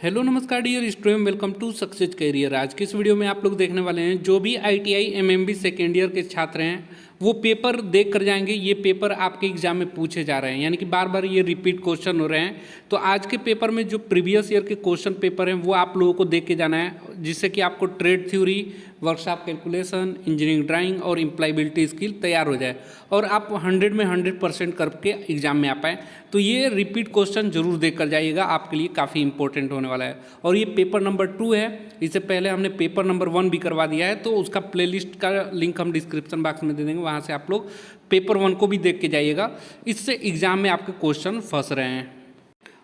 Hello नमस्कार dear student, welcome to success career. आज की इस वीडियो में आप लोग देखने वाले हैं जो भी आईटीआई एमएमबी सेकेंड ईयर के छात्र हैं वो पेपर देख कर जाएंगे। ये पेपर आपके एग्जाम में पूछे जा रहे हैं, यानी कि बार बार ये रिपीट क्वेश्चन हो रहे हैं। तो आज के पेपर में जो प्रीवियस ईयर के क्वेश्चन पेपर हैं वो आप लोगों को देख के जाना है, जिससे कि आपको trade theory, workshop calculation, engineering drawing और इम्प्लॉयबिलिटी स्किल तैयार हो जाए और आप 100 में 100% करके एग्जाम में आ पाए। तो ये रिपीट क्वेश्चन जरूर देख कर जाइएगा, आपके लिए काफ़ी इंपॉर्टेंट होने वाला है। और ये पेपर नंबर 2 है, इससे पहले हमने पेपर नंबर 1 भी करवा दिया है, तो उसका प्लेलिस्ट का लिंक हम डिस्क्रिप्शन बॉक्स में दे देंगे, वहाँ से आप लोग पेपर 1 को भी देख के जाइएगा। इससे एग्जाम में आपके क्वेश्चन फंस रहे हैं।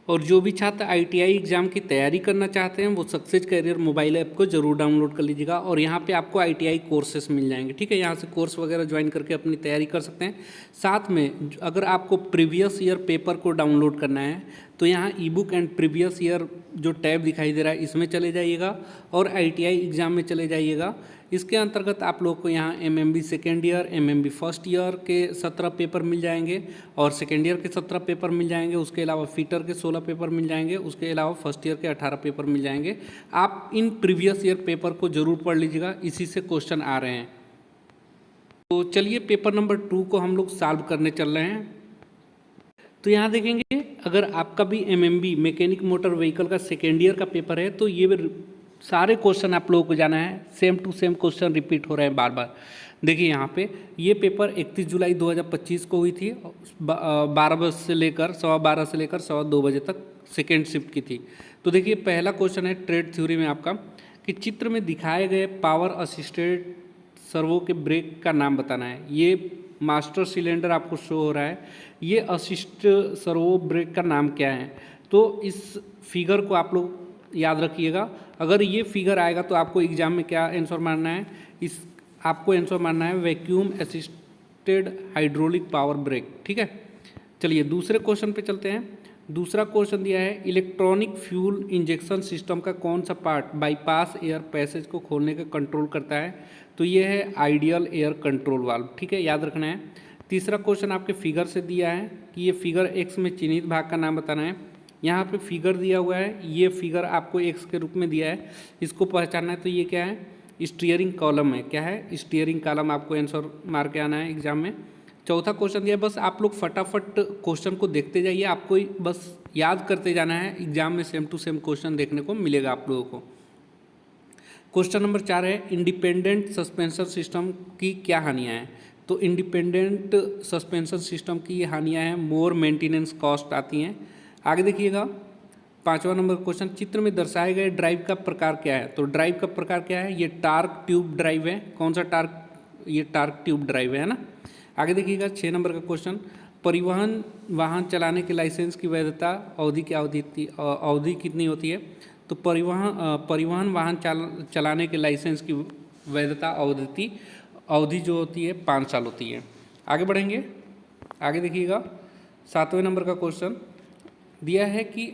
और जो भी छात्र आईटीआई एग्जाम की तैयारी करना चाहते हैं वो सक्सेस करियर मोबाइल ऐप को जरूर डाउनलोड कर लीजिएगा और यहाँ पे आपको आईटीआई कोर्सेस मिल जाएंगे। ठीक है, यहाँ से कोर्स वगैरह ज्वाइन करके अपनी तैयारी कर सकते हैं। साथ में अगर आपको प्रीवियस ईयर पेपर को डाउनलोड करना है तो यहाँ ई बुक एंड प्रीवियस ईयर जो टैब दिखाई दे रहा है इसमें चले जाइएगा और आईटीआई एग्जाम में चले जाइएगा। इसके अंतर्गत आप लोग को यहाँ MMB second year, MMB first year के 17 पेपर मिल जाएंगे और सेकेंड ईयर के 17 पेपर मिल जाएंगे। उसके अलावा फीटर के 16 पेपर मिल जाएंगे। उसके अलावा फर्स्ट ईयर के 18 पेपर मिल जाएंगे। आप इन प्रीवियस ईयर पेपर को जरूर पढ़ लीजिएगा, इसी से क्वेश्चन आ रहे हैं। तो चलिए पेपर नंबर 2 को हम लोग सॉल्व करने चल रहे हैं। तो यहाँ देखेंगे, अगर आपका भी एमएमबी मैकेनिक मोटर व्हीकल का सेकेंड ईयर का पेपर है तो ये सारे क्वेश्चन आप लोगों को जाना है। Same to same question repeat हो रहे हैं बार बार। देखिए यहाँ पे ये पेपर 31 जुलाई 2025 को हुई थी, 12 बजे से लेकर 12:15 से लेकर 2:15 बजे तक सेकेंड शिफ्ट की थी। तो देखिए पहला क्वेश्चन है ट्रेड थ्योरी में आपका कि चित्र में दिखाए गए पावर असिस्टेड सर्वो के ब्रेक का नाम बताना है। ये मास्टर सिलेंडर आपको शो हो रहा है, ये असिस्ट सर्वो ब्रेक का नाम क्या है। तो इस फिगर को आप लोग याद रखिएगा। अगर ये फिगर आएगा तो आपको एग्जाम में क्या आंसर मारना है, इस आपको आंसर मारना है vacuum assisted hydraulic power brake. ठीक है, चलिए दूसरे क्वेश्चन पे चलते हैं। दूसरा क्वेश्चन दिया है इलेक्ट्रॉनिक फ्यूल इंजेक्शन सिस्टम का कौन सा पार्ट बाईपास एयर पैसेज को खोलने का कंट्रोल करता है। तो ये है आइडियल एयर कंट्रोल वाल्व। ठीक है, याद रखना है। तीसरा क्वेश्चन आपके फिगर से दिया है कि ये फिगर एक्स में चिन्हित भाग का नाम बताना है। यहाँ पे फिगर दिया हुआ है, ये फिगर आपको एक्स के रूप में दिया है, इसको पहचानना है। तो ये क्या है, स्टीयरिंग कॉलम है। क्या है, स्टीयरिंग कॉलम। आपको आंसर मार के आना है एग्जाम में। चौथा क्वेश्चन दिया है, बस आप लोग फटाफट क्वेश्चन को देखते जाइए, आपको बस याद करते जाना है। एग्जाम में सेम टू सेम क्वेश्चन देखने को मिलेगा आप लोगों को। क्वेश्चन नंबर 4 है इंडिपेंडेंट सस्पेंशन सिस्टम की क्या हानियाँ हैं। तो इंडिपेंडेंट सस्पेंशन सिस्टम की हानियाँ हैं, मोर मेंटेनेंस कॉस्ट आती हैं। आगे देखिएगा 5वां नंबर क्वेश्चन, चित्र में दर्शाए गए ड्राइव का प्रकार क्या है। तो ड्राइव का प्रकार क्या है, ये टार्क ट्यूब ड्राइव है। कौन सा टार्क, ये टार्क ट्यूब ड्राइव है ना। आगे देखिएगा 6 नंबर का क्वेश्चन, परिवहन वाहन चलाने के लाइसेंस की वैधता अवधि क्या अवधि कितनी होती है। तो परिवहन वाहन चलाने के लाइसेंस की वैधता अवधि जो होती है 5 साल होती है। आगे बढ़ेंगे, आगे देखिएगा 7वें नंबर का क्वेश्चन दिया है कि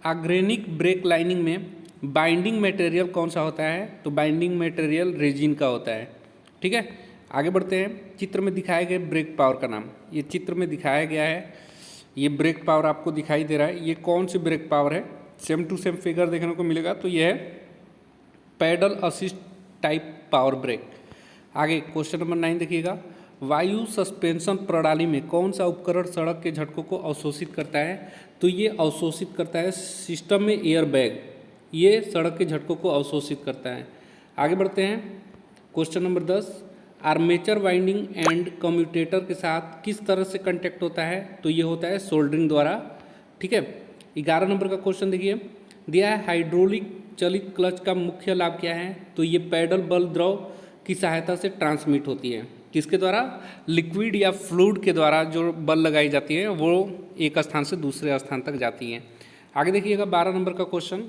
आर्गेनिक ब्रेक लाइनिंग में बाइंडिंग मटेरियल कौन सा होता है। तो बाइंडिंग मटेरियल रेजिन का होता है। ठीक है, आगे बढ़ते हैं। चित्र में दिखाए गए ब्रेक पावर का नाम, ये चित्र में दिखाया गया है, ये ब्रेक पावर आपको दिखाई दे रहा है, ये कौन सी ब्रेक पावर है। सेम टू सेम फिगर देखने को मिलेगा। तो ये है pedal assist type power brake. आगे क्वेश्चन नंबर 9 देखिएगा, वायु सस्पेंशन प्रणाली में कौन सा उपकरण सड़क के झटकों को अवशोषित करता है। तो ये अवशोषित करता है सिस्टम में एयर बैग, ये सड़क के झटकों को अवशोषित करता है। आगे बढ़ते हैं। Question number 10, armature winding and commutator के साथ किस तरह से कंटेक्ट होता है। तो ये होता है सोल्डरिंग द्वारा। ठीक है, 11 नंबर का क्वेश्चन देखिए, दिया है हाइड्रोलिक चलित क्लच का मुख्य लाभ क्या है। तो ये पैडल बल द्रव की सहायता से ट्रांसमिट होती है। किसके द्वारा, लिक्विड या फ्लूइड के द्वारा जो बल लगाई जाती है वो एक स्थान से दूसरे स्थान तक जाती है। आगे देखिएगा 12 नंबर का क्वेश्चन,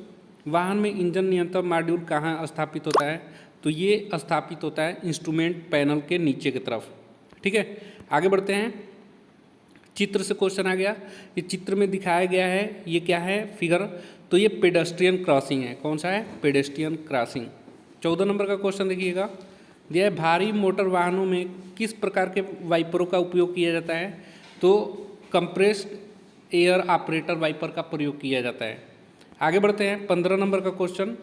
वाहन में इंजन नियंत्रण मॉड्यूल कहाँ स्थापित होता है। तो ये स्थापित होता है इंस्ट्रूमेंट पैनल के नीचे की तरफ। ठीक है, आगे बढ़ते हैं। चित्र से क्वेश्चन आ गया, ये चित्र में दिखाया गया है, ये क्या है फिगर। तो ये पेडेस्ट्रियन क्रॉसिंग है। कौन सा है, पेडेस्ट्रियन क्रॉसिंग। 14 नंबर का क्वेश्चन देखिएगा, दिया है भारी मोटर वाहनों में किस प्रकार के वाइपरों का उपयोग किया जाता है। तो कंप्रेस्ड एयर ऑपरेटर वाइपर का प्रयोग किया जाता है। आगे बढ़ते हैं 15 नंबर का क्वेश्चन,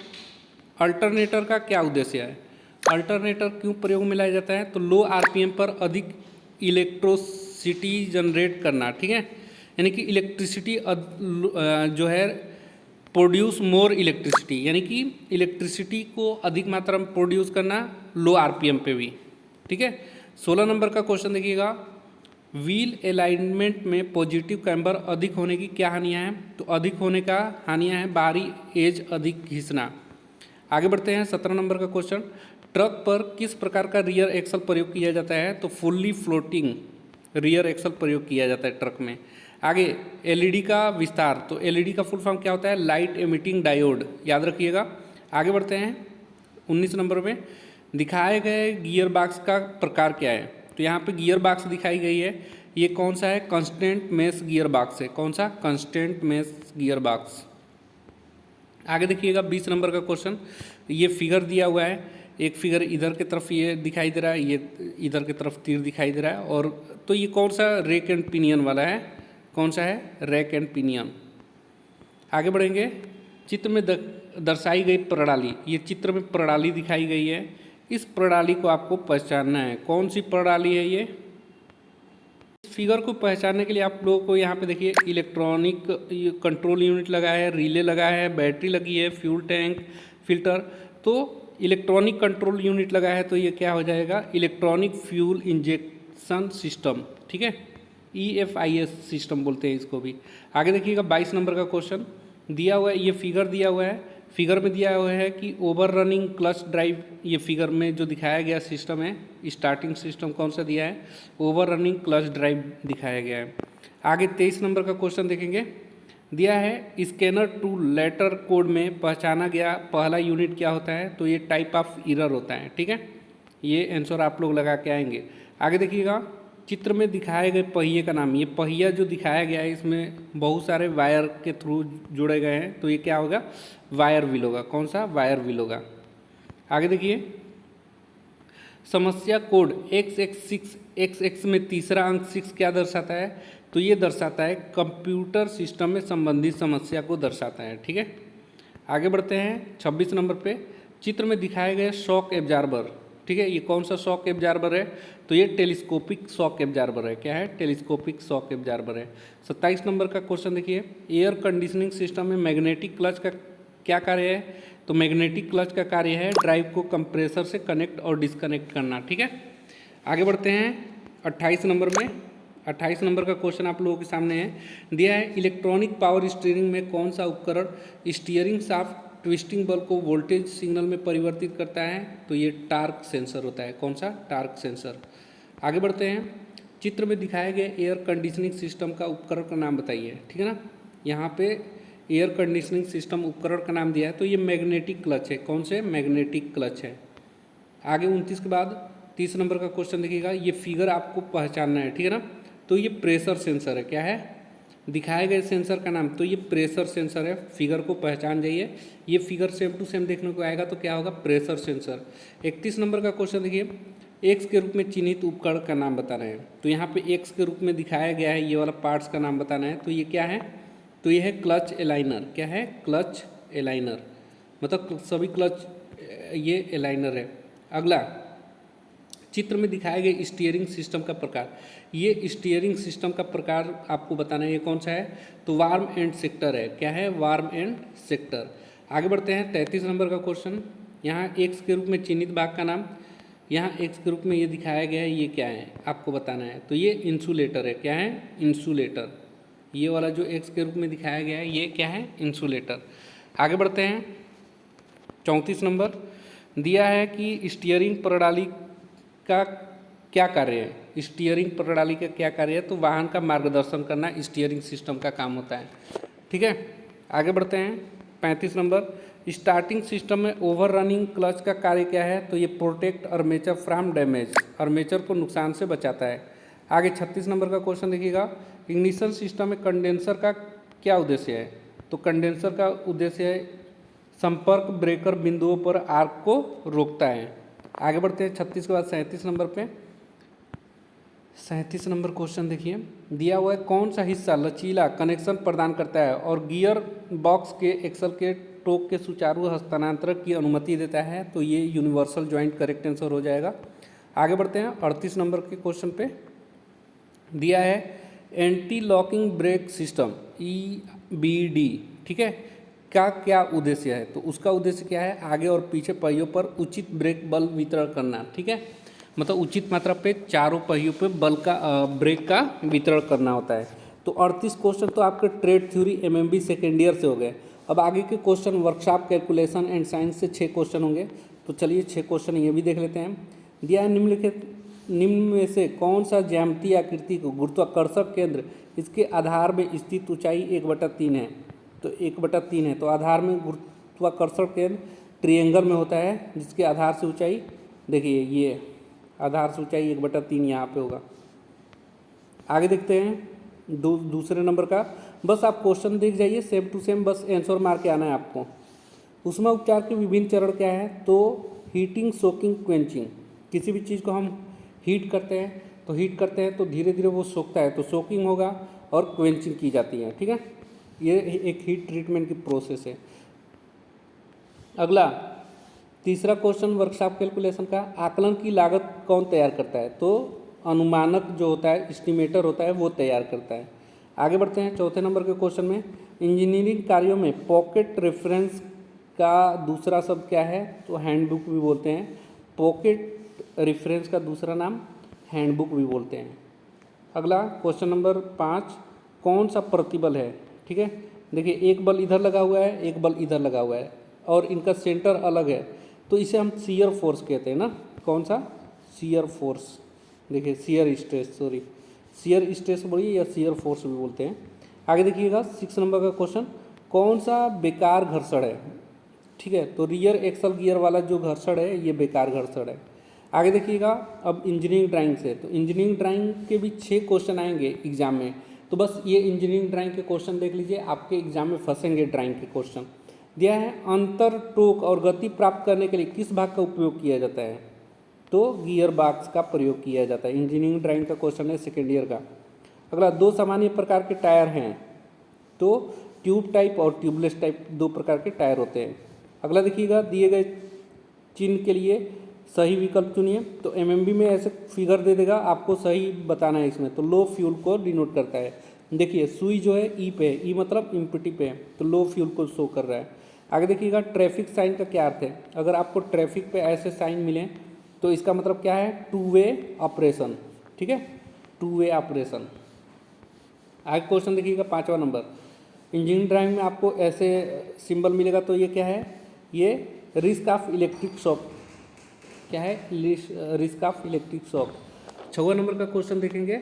अल्टरनेटर का क्या उद्देश्य है? अल्टरनेटर क्यों प्रयोग में लाया जाता है? तो लो आरपीएम पर अधिक इलेक्ट्रोसिटी जनरेट करना, ठीक है, यानी कि इलेक्ट्रिसिटी जो है प्रोड्यूस मोर इलेक्ट्रिसिटी, यानी कि इलेक्ट्रिसिटी को अधिक मात्रा में प्रोड्यूस करना लो आरपीएम पे भी, ठीक है। 16 नंबर का क्वेश्चन देखिएगा, व्हील अलाइनमेंट में पॉजिटिव कैम्बर अधिक होने की क्या हानियां हैं? तो अधिक होने का हानियां हैं बाहरी एज अधिक घिसना। आगे बढ़ते हैं 17 नंबर का क्वेश्चन, ट्रक पर किस प्रकार का रियर एक्सल प्रयोग किया जाता है? तो फुल्ली फ्लोटिंग रियर एक्सल प्रयोग किया जाता है ट्रक में। आगे एलईडी का विस्तार, तो एलईडी का फुल फॉर्म क्या होता है? लाइट एमिटिंग डायोड, याद रखिएगा। आगे बढ़ते हैं 19 नंबर में, दिखाए गए गियर बॉक्स का प्रकार क्या है? तो यहाँ पे गियर बॉक्स दिखाई गई है, ये कौन सा है? कांस्टेंट मेश गियर बॉक्स है। कौन सा? Constant mesh gear box. आगे देखिएगा 20 नंबर का क्वेश्चन, ये फिगर दिया हुआ है, एक फिगर इधर की तरफ ये दिखाई दे रहा है, ये इधर की तरफ तीर दिखाई दे रहा है, और तो ये कौन सा? रैक एंड पिनियन वाला है। कौन सा है? Rack and pinion. आगे बढ़ेंगे, चित्र में दर्शाई गई प्रणाली, ये चित्र में प्रणाली दिखाई गई है, इस प्रणाली को आपको पहचानना है। कौन सी प्रणाली है ये? इस फिगर को पहचानने के लिए आप लोगों को यहाँ पे देखिए इलेक्ट्रॉनिक कंट्रोल यूनिट लगा है, रिले लगा है, बैटरी लगी है, फ्यूल टैंक, फिल्टर। तो इलेक्ट्रॉनिक कंट्रोल यूनिट लगा है तो ये क्या हो जाएगा? इलेक्ट्रॉनिक फ्यूल इंजेक्शन सिस्टम, ठीक है, EFIS सिस्टम बोलते हैं इसको भी। आगे देखिएगा 22 नंबर का क्वेश्चन दिया हुआ है, ये फिगर दिया हुआ है, फिगर में दिया हुआ है कि ओवर रनिंग क्लच ड्राइव, ये फिगर में जो दिखाया गया सिस्टम है, स्टार्टिंग सिस्टम कौन सा दिया है? ओवर रनिंग क्लच ड्राइव दिखाया गया है। आगे 23 नंबर का क्वेश्चन देखेंगे, दिया है स्कैनर टू लेटर कोड में पहचाना गया पहला यूनिट क्या होता है? तो ये टाइप ऑफ एरर होता है, ठीक है, ये आंसर आप लोग लगा के आएंगे। आगे देखिएगा, चित्र में दिखाए गए पहिए का नाम, ये पहिया जो दिखाया गया है इसमें बहुत सारे वायर के थ्रू जुड़े गए हैं, तो ये क्या होगा? वायर व्हील होगा। कौन सा? वायर व्हील होगा। आगे देखिए, समस्या कोड XX में तीसरा अंक 6 क्या दर्शाता है? तो ये दर्शाता है कंप्यूटर सिस्टम में संबंधित समस्या को दर्शाता है, ठीक है। आगे बढ़ते हैं 26 नंबर पे, चित्र में दिखाए गए शॉक एब्जार्बर, ठीक है, ये कौन सा शॉक एब्जार्बर है? तो ये टेलीस्कोपिक शॉक एब्जार्बर है। क्या है? टेलीस्कोपिक शॉक एब्जार्बर है। 27 नंबर का क्वेश्चन देखिए, एयर कंडीशनिंग सिस्टम में मैग्नेटिक क्लच का क्या कार्य है? तो मैग्नेटिक क्लच का कार्य है ड्राइव को कंप्रेसर से कनेक्ट और डिस्कनेक्ट करना, ठीक है। आगे बढ़ते हैं 28 नंबर में, 28 नंबर का क्वेश्चन आप लोगों के सामने है, दिया है इलेक्ट्रॉनिक पावर स्टीयरिंग में कौन सा उपकरण स्टीयरिंग शाफ्ट ट्विस्टिंग बल को वोल्टेज सिग्नल में परिवर्तित करता है? तो ये टार्क सेंसर होता है। कौन सा? Torque sensor. आगे बढ़ते हैं, चित्र में दिखाए गए एयर कंडीशनिंग सिस्टम का उपकरण का नाम बताइए, ठीक है ना। यहाँ पे एयर कंडीशनिंग सिस्टम उपकरण का नाम दिया है, तो ये मैग्नेटिक क्लच है। कौन से? मैग्नेटिक क्लच है। आगे 29 के बाद 30 नंबर का क्वेश्चन देखिएगा, ये फिगर आपको पहचानना है, ठीक है ना। तो ये प्रेशर सेंसर है। क्या है? दिखाए गए सेंसर का नाम, तो ये प्रेशर सेंसर है। फिगर को पहचान जाइए, ये फिगर सेम टू सेम देखने को आएगा तो क्या होगा? Pressure sensor. 31 नंबर का क्वेश्चन देखिए, एक्स के रूप में चिन्हित उपकरण का नाम बताना है। तो यहाँ पे एक्स के रूप में दिखाया गया है, ये वाला पार्ट्स का नाम बताना है। तो ये क्या है? तो ये है क्लच एलाइनर। क्या है? क्लच एलाइनर, मतलब सभी क्लच ये एलाइनर है। अगला, चित्र में दिखाए गए स्टीयरिंग सिस्टम का प्रकार, ये स्टीयरिंग सिस्टम का प्रकार आपको बताना है। ये कौन सा है? तो वार्म एंड सेक्टर है। क्या है? Warm and sector. आगे बढ़ते हैं 33 नंबर का क्वेश्चन, यहाँ एक्स के रूप में चिन्हित भाग का नाम, यहाँ एक्स के रूप में ये दिखाया गया है, ये क्या है आपको बताना है। तो ये इंसुलेटर है। क्या है? इंसुलेटर। ये वाला जो एक्स के रूप में दिखाया गया है ये क्या है? इंसुलेटर। आगे बढ़ते हैं 34 नंबर, दिया है कि स्टीयरिंग प्रणाली का क्या कार्य है? स्टीयरिंग प्रणाली का क्या कार्य है? तो वाहन का मार्गदर्शन करना स्टीयरिंग सिस्टम का काम होता है, ठीक है। आगे बढ़ते हैं 35 नंबर, स्टार्टिंग सिस्टम में ओवर रनिंग क्लच का कार्य क्या है? तो ये protect armature from damage, armature को नुकसान से बचाता है। आगे 36 नंबर का क्वेश्चन देखिएगा, इग्निशन सिस्टम में कंडेंसर का क्या उद्देश्य है? तो कंडेंसर का उद्देश्य है संपर्क ब्रेकर बिंदुओं पर आर्क को रोकता है। आगे बढ़ते हैं 36 के बाद 37 नंबर पे, 37 नंबर क्वेश्चन देखिए, दिया हुआ है कौन सा हिस्सा लचीला कनेक्शन प्रदान करता है और गियर बॉक्स के एक्सल के टोक के सुचारू हस्तांतरण की अनुमति देता है। तो ये यूनिवर्सल जॉइंट करेक्ट आंसर हो जाएगा। आगे बढ़ते हैं 38 नंबर के क्वेश्चन पे। दिया है anti locking brake system EBD, ठीक है, का क्या उद्देश्य है? तो उसका उद्देश्य क्या है? आगे और पीछे पहियों पर उचित ब्रेक बल वितरण करना, ठीक है, मतलब उचित मात्रा पे चारों पहियों पे बल का ब्रेक का वितरण करना होता है। तो 38 क्वेश्चन तो आपके trade theory MMB second year से हो गए। अब आगे के question workshop calculation and science से 6 क्वेश्चन होंगे। तो चलिए 6 क्वेश्चन ये भी देख लेते हैं। दिया है निम्न में से कौन सा ज्यामितीय आकृति को गुरुत्वाकर्षण केंद्र इसके आधार में स्थित ऊंचाई 1/3 है? तो 1/3 है, तो आधार में गुरुत्वाकर्षण केंद्र ट्रिएंगल में होता है जिसके आधार से ऊंचाई, देखिए ये आधार से ऊंचाई 1/3 यहाँ पे होगा। आगे देखते हैं दूसरे नंबर का। बस आप क्वेश्चन देख जाइए सेम टू सेम, बस आंसर मार के आना है आपको। ऊष्मा उपचार के विभिन्न चरण क्या है? तो हीटिंग, सोकिंग, क्वेंचिंग। किसी भी चीज़ को हम हीट करते हैं तो धीरे धीरे वो सोखता है, तो सोकिंग होगा, और क्वेंचिंग की जाती है, ठीक है। ये एक हीट ट्रीटमेंट की प्रोसेस है। अगला तीसरा क्वेश्चन वर्कशॉप कैलकुलेशन का, आकलन की लागत कौन तैयार करता है? तो अनुमानक जो होता है, एस्टिमेटर होता है, वो तैयार करता है। आगे बढ़ते हैं चौथे नंबर के क्वेश्चन में। इंजीनियरिंग कार्यों में पॉकेट रेफरेंस का दूसरा शब्द क्या है? तो हैंडबुक भी बोलते हैं। पॉकेट रेफरेंस का दूसरा नाम हैंडबुक भी बोलते हैं। अगला क्वेश्चन नंबर 5, कौन सा प्रतिबल है? ठीक है, देखिए एक बल इधर लगा हुआ है, एक बल इधर लगा हुआ है, और इनका सेंटर अलग है, तो इसे हम शियर फोर्स कहते हैं ना। कौन सा? Shear force. देखिए शियर स्ट्रेस बोलिए या शियर फोर्स भी बोलते हैं। आगे देखिएगा 6 नंबर का क्वेश्चन, कौन सा बेकार घर्षण है? ठीक है, तो रियर एक्सल गियर वाला जो घर्षण है ये बेकार घर्षण है। आगे देखिएगा अब इंजीनियरिंग ड्राइंग से, तो इंजीनियरिंग ड्राइंग के भी 6 क्वेश्चन आएंगे एग्जाम में। तो बस ये इंजीनियरिंग ड्राइंग के क्वेश्चन देख लीजिए, आपके एग्जाम में फंसेंगे ड्राइंग के क्वेश्चन। दिया है अंतर टोक और गति प्राप्त करने के लिए किस भाग का उपयोग किया जाता है? तो गियर बॉक्स का प्रयोग किया जाता है। इंजीनियरिंग ड्राइंग का क्वेश्चन है सेकेंड ईयर का। अगला, 2 सामान्य प्रकार के टायर हैं, तो ट्यूब टाइप और ट्यूबलेस टाइप 2 प्रकार के टायर होते हैं। अगला देखिएगा, दिए गए चिन्ह के लिए सही विकल्प चुनिए। तो MMB में ऐसे फिगर दे देगा, आपको सही बताना है इसमें। तो लो फ्यूल को डिनोट करता है। देखिए सुई जो है ई पे है, ई मतलब इम्पिटी पे है, तो लो फ्यूल को शो कर रहा है। आगे देखिएगा ट्रैफिक साइन का क्या अर्थ है? अगर आपको ट्रैफिक पे ऐसे साइन मिले तो इसका मतलब क्या है? 2 वे ऑपरेशन, ठीक है, 2 वे ऑपरेशन। आगे क्वेश्चन देखिएगा 5वां नंबर, इंजीनियरिंग ड्राइंग में आपको ऐसे सिंबल मिलेगा, तो ये क्या है? ये रिस्क ऑफ इलेक्ट्रिक शॉक। क्या है? Risk of electric shock. 6वां नंबर का क्वेश्चन देखेंगे,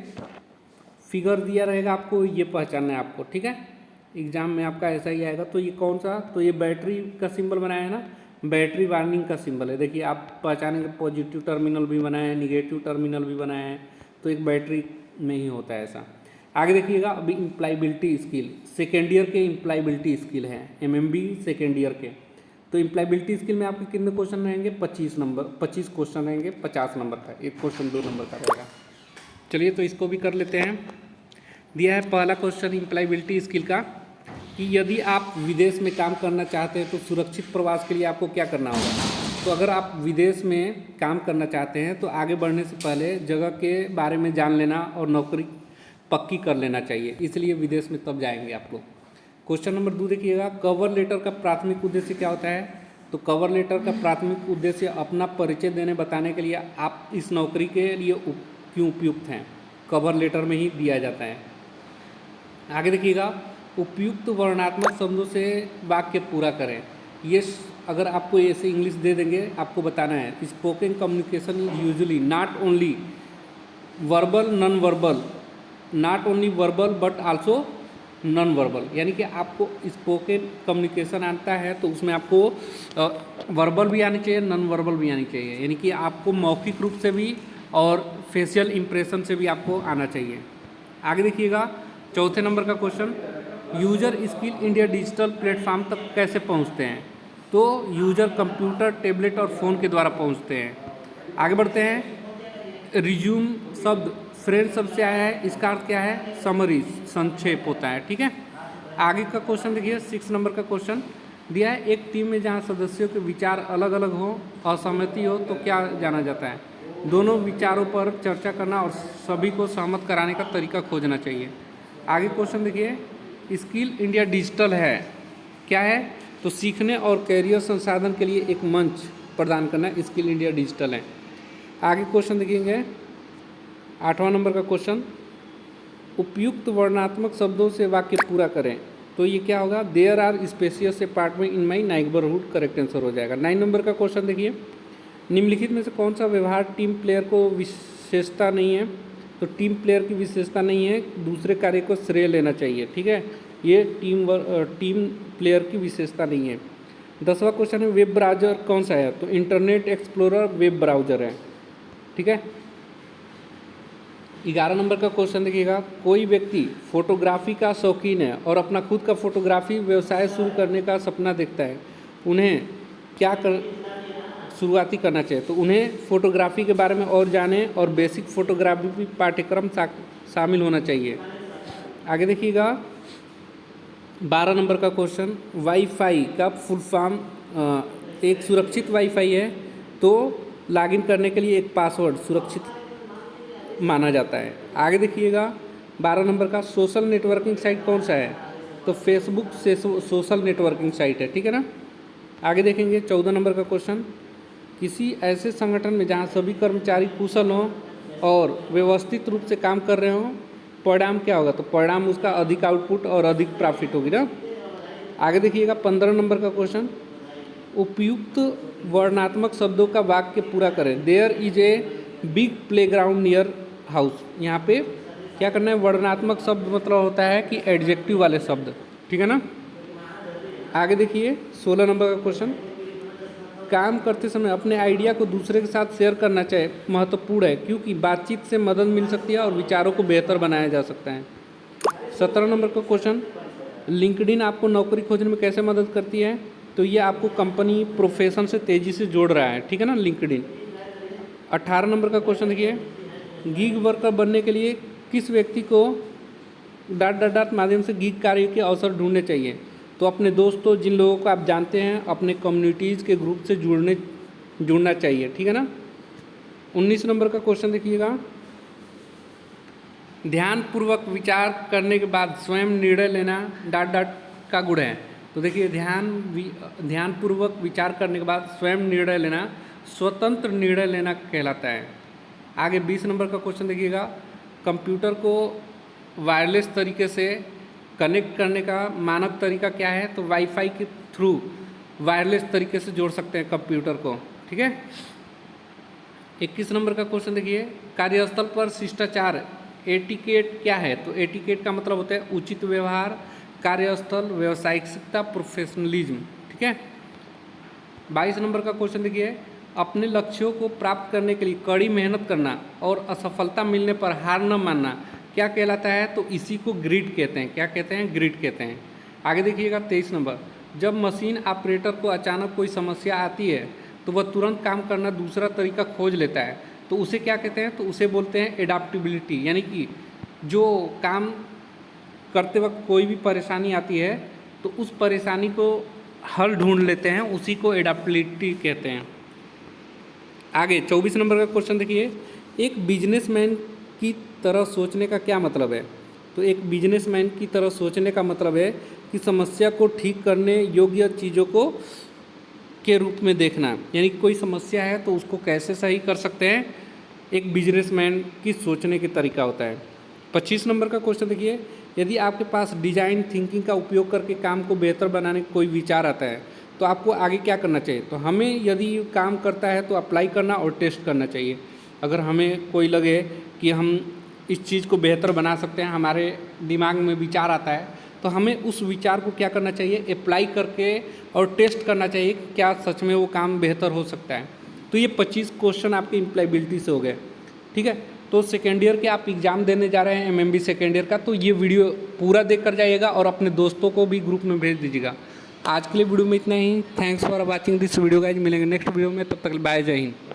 फिगर दिया रहेगा आपको, ये पहचानना है आपको, ठीक है, एग्जाम में आपका ऐसा ही आएगा। तो ये कौन सा? तो ये बैटरी का सिंबल बनाया है ना, बैटरी वार्निंग का सिंबल है। देखिए आप पहचानेंगे, पॉजिटिव टर्मिनल भी बनाया है, निगेटिव टर्मिनल भी बनाया है, तो एक बैटरी में ही होता है ऐसा। आगे देखिएगा अभी इम्प्लाइबिलिटी स्किल, सेकेंड ईयर के इम्प्लाइबिलिटी स्किल है MMB सेकेंड ईयर के। तो इम्प्लाइबिलिटी स्किल में आपके कितने क्वेश्चन रहेंगे? 25 क्वेश्चन रहेंगे, 50 नंबर का, एक क्वेश्चन 2 नंबर का रहेगा। चलिए तो इसको भी कर लेते हैं। दिया है पहला क्वेश्चन इम्प्लाइबिलिटी स्किल का, कि यदि आप विदेश में काम करना चाहते हैं तो सुरक्षित प्रवास के लिए आपको क्या करना होगा? तो अगर आप विदेश में काम करना चाहते हैं तो आगे बढ़ने से पहले जगह के बारे में जान लेना और नौकरी पक्की कर लेना चाहिए, इसलिए विदेश में तब जाएंगे आप लोग। क्वेश्चन नंबर 2 देखिएगा, कवर लेटर का प्राथमिक उद्देश्य क्या होता है? तो कवर लेटर का प्राथमिक उद्देश्य अपना परिचय देने बताने के लिए आप इस नौकरी के लिए क्यों उपयुक्त हैं, कवर लेटर में ही दिया जाता है। आगे देखिएगा, उपयुक्त वर्णात्मक शब्दों से वाक्य पूरा करें। ये अगर आपको ऐसे इंग्लिश दे देंगे, आपको बताना है spoken communication is usually not only verbal non verbal, not only verbal but also known verbal, यानी कि आपको स्पोकन कम्युनिकेशन आता है तो उसमें आपको वर्बल भी आनी चाहिए, नॉन वर्बल भी आनी चाहिए, यानी कि आपको मौखिक रूप से भी और फेशियल इंप्रेशन से भी आपको आना चाहिए। आगे देखिएगा 4थे नंबर का question, user skill India digital platform तक कैसे पहुंचते हैं? तो यूजर कंप्यूटर, टैबलेट और फ़ोन के द्वारा पहुंचते हैं। आगे बढ़ते हैं, रिज्यूम शब्द फ्रेंड शब्द से आया है, इसका अर्थ क्या है? समरी, संक्षेप होता है। ठीक है, आगे का क्वेश्चन देखिए 6 नंबर का क्वेश्चन दिया है, एक टीम में जहाँ सदस्यों के विचार अलग अलग हो, असहमति हो तो क्या जाना जाता है? दोनों विचारों पर चर्चा करना और सभी को सहमत कराने का तरीका खोजना चाहिए। आगे क्वेश्चन देखिए, स्किल इंडिया डिजिटल है, क्या है? तो सीखने और कैरियर संसाधन के लिए एक मंच प्रदान करना स्किल इंडिया डिजिटल है। आगे क्वेश्चन देखेंगे 8वां नंबर का क्वेश्चन, उपयुक्त वर्णात्मक शब्दों से वाक्य पूरा करें। तो ये क्या होगा? There are spacious apartment in my neighbourhood, correct answer हो जाएगा। 9 नंबर का क्वेश्चन देखिए, निम्नलिखित में से कौन सा व्यवहार टीम प्लेयर को विशेषता नहीं है? तो टीम प्लेयर की विशेषता नहीं है, दूसरे कार्य को श्रेय लेना चाहिए। ठीक है, ये टीम प्लेयर की विशेषता नहीं है। 10वां क्वेश्चन है, वेब ब्राउज़र कौन सा है? तो इंटरनेट एक्सप्लोरर वेब ब्राउज़र है। ठीक है, 11 नंबर का क्वेश्चन देखिएगा, कोई व्यक्ति फोटोग्राफी का शौकीन है और अपना खुद का फोटोग्राफी व्यवसाय शुरू करने का सपना देखता है, उन्हें क्या शुरुआती करना चाहिए? तो उन्हें फोटोग्राफी के बारे में और जाने और बेसिक फोटोग्राफी पाठ्यक्रम शामिल होना चाहिए। आगे देखिएगा 12 नंबर का क्वेश्चन, वाईफाई का फुल फॉर्म, एक सुरक्षित वाईफाई है तो लॉगिन करने के लिए एक पासवर्ड सुरक्षित माना जाता है। आगे देखिएगा 12 नंबर का, सोशल नेटवर्किंग साइट कौन सा है? तो फेसबुक से सोशल नेटवर्किंग साइट है। ठीक है ना। आगे देखेंगे 14 नंबर का क्वेश्चन, किसी ऐसे संगठन में जहां सभी कर्मचारी कुशल हों और व्यवस्थित रूप से काम कर रहे हों, परिणाम क्या होगा? तो परिणाम उसका अधिक आउटपुट और अधिक प्रॉफिट होगी ना। आगे देखिएगा 15 नंबर का क्वेश्चन, उपयुक्त वर्णात्मक शब्दों का वाक्य पूरा करें। There is a big playground near house. यहाँ पे क्या करना है? वर्णात्मक शब्द मतलब होता है कि एडजेक्टिव वाले शब्द। ठीक है ना। आगे देखिए 16 नंबर का क्वेश्चन, काम करते समय अपने आइडिया को दूसरे के साथ शेयर करना चाहिए, महत्वपूर्ण है क्योंकि बातचीत से मदद मिल सकती है और विचारों को बेहतर बनाया जा सकता है। 17 नंबर का क्वेश्चन, लिंक्डइन आपको नौकरी खोजने में कैसे मदद करती है? तो ये आपको कंपनी प्रोफेशन से तेज़ी से जोड़ रहा है। ठीक है ना, लिंक्डइन। 18 नंबर का क्वेश्चन देखिए, गीग वर्कर बनने के लिए किस व्यक्ति को ... माध्यम से गीग कार्य के अवसर ढूंढने चाहिए? तो अपने दोस्तों, जिन लोगों को आप जानते हैं, अपने कम्युनिटीज़ के ग्रुप से जुड़ना चाहिए। ठीक है ना। 19 नंबर का क्वेश्चन देखिएगा, ध्यानपूर्वक विचार करने के बाद स्वयं निर्णय लेना ... का गुण है। तो देखिए ध्यानपूर्वक विचार करने के बाद स्वयं निर्णय लेना स्वतंत्र निर्णय लेना कहलाता है। आगे 20 नंबर का क्वेश्चन देखिएगा, कंप्यूटर को वायरलेस तरीके से कनेक्ट करने का मानक तरीका क्या है? तो वाईफाई के थ्रू वायरलेस तरीके से जोड़ सकते हैं कंप्यूटर को। ठीक है। 21 नंबर का क्वेश्चन देखिए, कार्यस्थल पर शिष्टाचार एटिकेट क्या है? तो एटिकेट का मतलब होता है उचित व्यवहार, कार्यस्थल, व्यावसायिकता, प्रोफेशनलिज्म। ठीक है। 22 नंबर का क्वेश्चन देखिए, अपने लक्ष्यों को प्राप्त करने के लिए कड़ी मेहनत करना और असफलता मिलने पर हार न मानना क्या कहलाता है? तो इसी को ग्रिड कहते हैं। क्या कहते हैं? ग्रिड कहते हैं। आगे देखिएगा 23 नंबर, जब मशीन ऑपरेटर को अचानक कोई समस्या आती है तो वह तुरंत काम करना दूसरा तरीका खोज लेता है, तो उसे क्या कहते हैं? तो उसे बोलते हैं एडाप्टेबिलिटी। यानी कि जो काम करते वक्त कोई भी परेशानी आती है तो उस परेशानी को हल ढूंढ लेते हैं, उसी को एडाप्टेबिलिटी कहते हैं। आगे 24 नंबर का क्वेश्चन देखिए, एक बिजनेसमैन की तरह सोचने का क्या मतलब है? तो एक बिजनेसमैन की तरह सोचने का मतलब है कि समस्या को ठीक करने योग्य चीज़ों को के रूप में देखना। यानी कोई समस्या है तो उसको कैसे सही कर सकते हैं, एक बिजनेसमैन की सोचने के तरीका होता है। 25 नंबर का क्वेश्चन देखिए, यदि आपके पास डिजाइन थिंकिंग का उपयोग करके काम को बेहतर बनाने का कोई विचार आता है तो आपको आगे क्या करना चाहिए? तो हमें यदि काम करता है तो अप्लाई करना और टेस्ट करना चाहिए। अगर हमें कोई लगे कि हम इस चीज़ को बेहतर बना सकते हैं, हमारे दिमाग में विचार आता है, तो हमें उस विचार को क्या करना चाहिए? अप्लाई करके और टेस्ट करना चाहिए कि क्या सच में वो काम बेहतर हो सकता है। तो ये 25 क्वेश्चन आपके इम्प्लॉयबिलिटी से हो गए। ठीक है। तो सेकेंड ईयर के आप एग्ज़ाम देने जा रहे हैं एमएमबी सेकेंड ईयर का, तो ये वीडियो पूरा देख कर जाइएगा और अपने दोस्तों को भी ग्रुप में भेज दीजिएगा। आज के लिए वीडियो में इतना ही। Thanks for watching this video guys. मिलेंगे नेक्स्ट वीडियो में, तब तक बाय, जय हिंद।